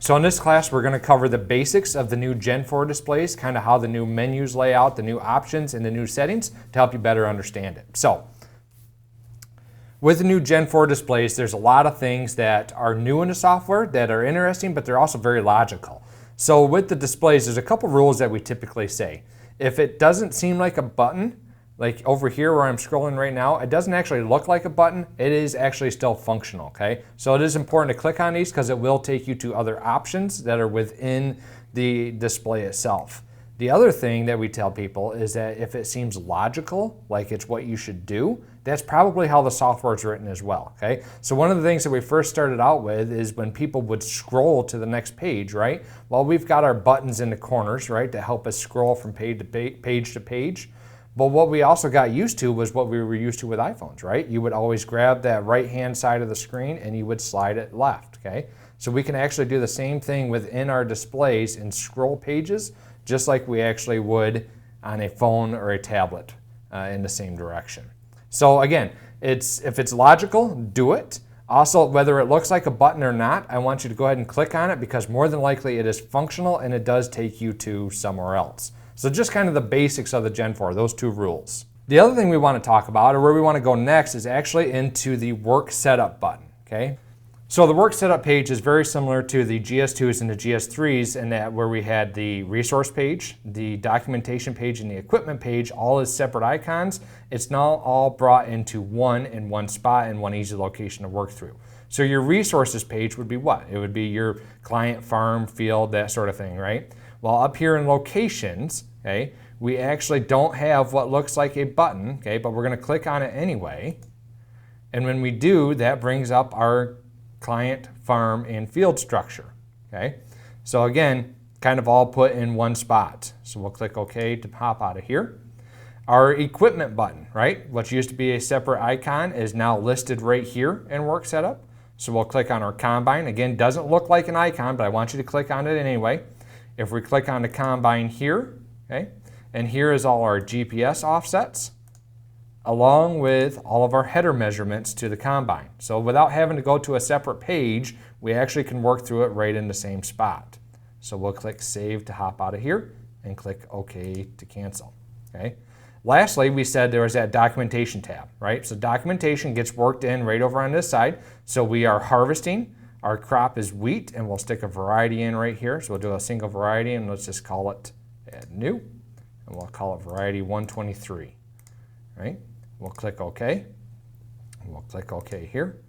So in this class, we're going to cover the basics of the new Gen 4 displays, kind of how the new menus lay out, the new options, and the new settings to help you better understand it. So with the new Gen 4 displays, there's a lot of things that are new in the software that are interesting, but they're also very logical. So with the displays, there's a couple rules that we typically say. If it doesn't seem like a button, like over here where I'm scrolling right now, it doesn't actually look like a button. It is actually still functional, okay? So it is important to click on these because it will take you to other options that are within the display itself. The other thing that we tell people is that if it seems logical, like it's what you should do, that's probably how the software is written as well, okay? So one of the things that we first started out with is when people would scroll to the next page, right? Well, we've got our buttons in the corners, right, to help us scroll from page to page. But what we also got used to was what we were used to with iPhones, right? You would always grab that right-hand side of the screen and you would slide it left, okay? So we can actually do the same thing within our displays and scroll pages just like we actually would on a phone or a tablet in the same direction. So again, if it's logical, do it. Also, whether it looks like a button or not, I want you to go ahead and click on it because more than likely it is functional and it does take you to somewhere else. So just kind of the basics of the Gen 4, those two rules. The other thing we want to talk about, or where we want to go next, is actually into the work setup button, okay? So the work setup page is very similar to the GS2s and the GS3s in that where we had the resource page, the documentation page, and the equipment page all as separate icons. It's now all brought into one in one spot and one easy location to work through. So your resources page would be what? It would be your client, farm, field, that sort of thing, right? Well, up here in locations, okay, we actually don't have what looks like a button, okay, but we're going to click on it anyway. And when we do, that brings up our client, farm, and field structure, okay? So again, kind of all put in one spot. So we'll click OK to pop out of here. Our equipment button, right, what used to be a separate icon is now listed right here in Work Setup. So we'll click on our combine. Again, doesn't look like an icon, but I want you to click on it anyway. If we click on the combine here, okay, and here is all our GPS offsets, along with all of our header measurements to the combine. So without having to go to a separate page, we actually can work through it right in the same spot. So we'll click Save to hop out of here and click OK to cancel, okay? Lastly, we said there was that documentation tab, right? So documentation gets worked in right over on this side. So we are harvesting. Our crop is wheat, and we'll stick a variety in right here. So we'll do a single variety, and let's just call it Add New, and we'll call it Variety 123, right? We'll click OK, and we'll click OK here.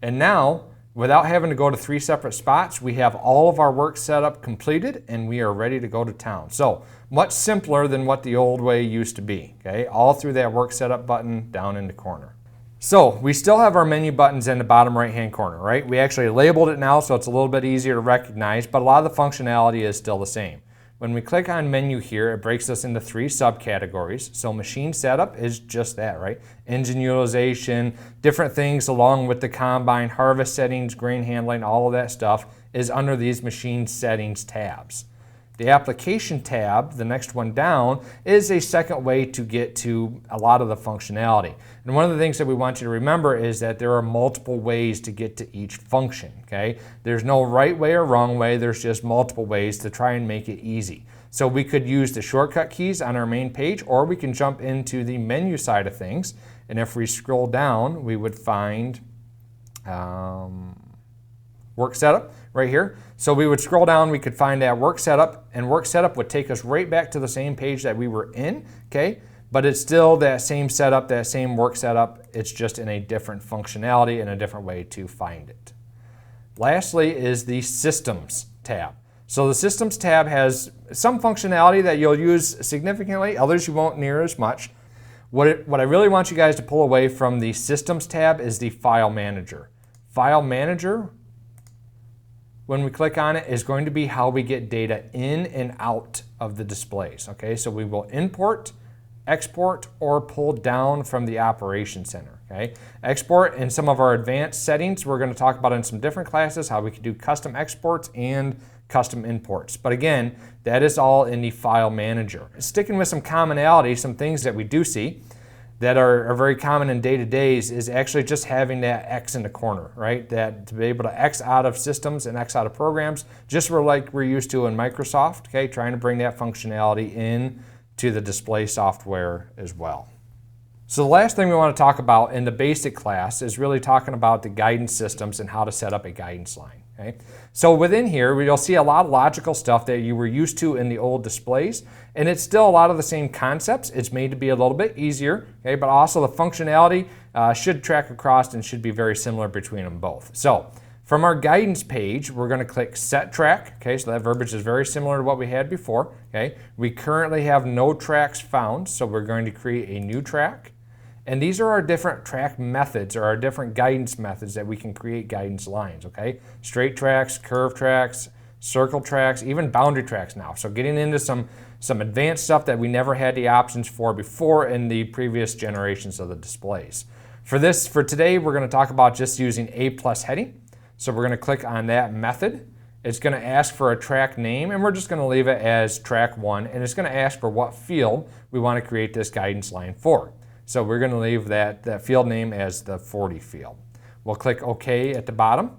And now, without having to go to three separate spots, we have all of our work setup completed, and we are ready to go to town. So much simpler than what the old way used to be, okay? All through that work setup button down in the corner. So we still have our menu buttons in the bottom right-hand corner, right? We actually labeled it now, so it's a little bit easier to recognize, but a lot of the functionality is still the same. When we click on menu here, it breaks us into three subcategories. So machine setup is just that, right? Engine utilization, different things along with the combine, harvest settings, grain handling, all of that stuff is under these machine settings tabs. The application tab, the next one down, is a second way to get to a lot of the functionality. And one of the things that we want you to remember is that there are multiple ways to get to each function, okay? There's no right way or wrong way, there's just multiple ways to try and make it easy. So we could use the shortcut keys on our main page, or we can jump into the menu side of things. And if we scroll down, we would find Work Setup right here. So we would scroll down, we could find that Work Setup, and Work Setup would take us right back to the same page that we were in, okay? But it's still that same setup, that same work setup. It's just in a different functionality and a different way to find it. Lastly is the Systems tab. So the Systems tab has some functionality that you'll use significantly, others you won't near as much. What I really want you guys to pull away from the Systems tab is the File Manager. File Manager, when we click on it, is going to be how we get data in and out of the displays, okay? So we will import, export, or pull down from the Operation Center, okay? Export in some of our advanced settings, we're going to talk about in some different classes, how we can do custom exports and custom imports. But again, that is all in the File Manager. Sticking with some commonality, some things that we do see, that are very common in day-to-days is actually just having that X in the corner, right? That to be able to X out of systems and X out of programs, just like we're used to in Microsoft, okay? Trying to bring that functionality in to the display software as well. So the last thing we want to talk about in the basic class is really talking about the guidance systems and how to set up a guidance line. Okay? So within here, you'll see a lot of logical stuff that you were used to in the old displays, and it's still a lot of the same concepts. It's made to be a little bit easier, okay? But also the functionality should track across and should be very similar between them both. So from our guidance page, we're going to click Set Track. Okay, so that verbiage is very similar to what we had before. Okay, we currently have no tracks found, so we're going to create a new track. And these are our different track methods, or our different guidance methods that we can create guidance lines, okay? Straight tracks, curve tracks, circle tracks, even boundary tracks now. So getting into some advanced stuff that we never had the options for before in the previous generations of the displays. For today, we're gonna talk about just using A+ heading. So we're gonna click on that method. It's gonna ask for a track name, and we're just gonna leave it as track 1, and it's gonna ask for what field we wanna create this guidance line for. So we're going to leave that field name as the 40 field. We'll click OK at the bottom,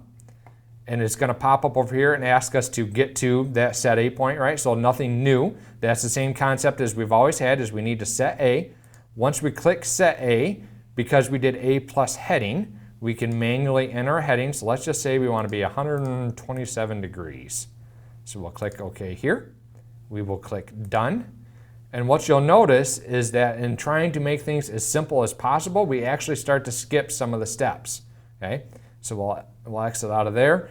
and it's going to pop up over here and ask us to get to that set A point, right? So nothing new. That's the same concept as we've always had, is we need to set A. Once we click set A, because we did A+ heading, we can manually enter a heading. So let's just say we want to be 127 degrees. So we'll click OK here. We will click Done. And what you'll notice is that in trying to make things as simple as possible, we actually start to skip some of the steps, okay? So we'll exit out of there.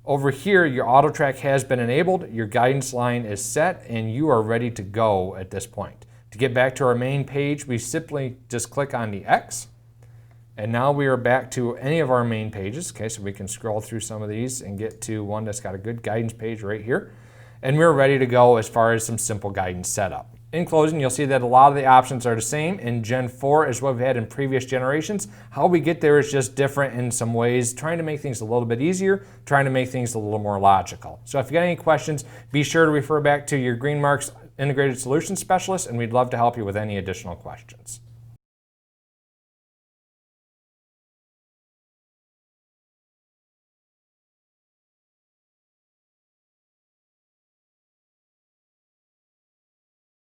Over here, your auto track has been enabled, your guidance line is set, and you are ready to go at this point. To get back to our main page, we simply just click on the X, and now we are back to any of our main pages, okay? So we can scroll through some of these and get to one that's got a good guidance page right here. And we're ready to go as far as some simple guidance setup. In closing, you'll see that a lot of the options are the same in Gen 4 as what we've had in previous generations. How we get there is just different in some ways, trying to make things a little bit easier, trying to make things a little more logical. So if you got any questions, be sure to refer back to your Greenmark's Integrated Solutions Specialist, and we'd love to help you with any additional questions.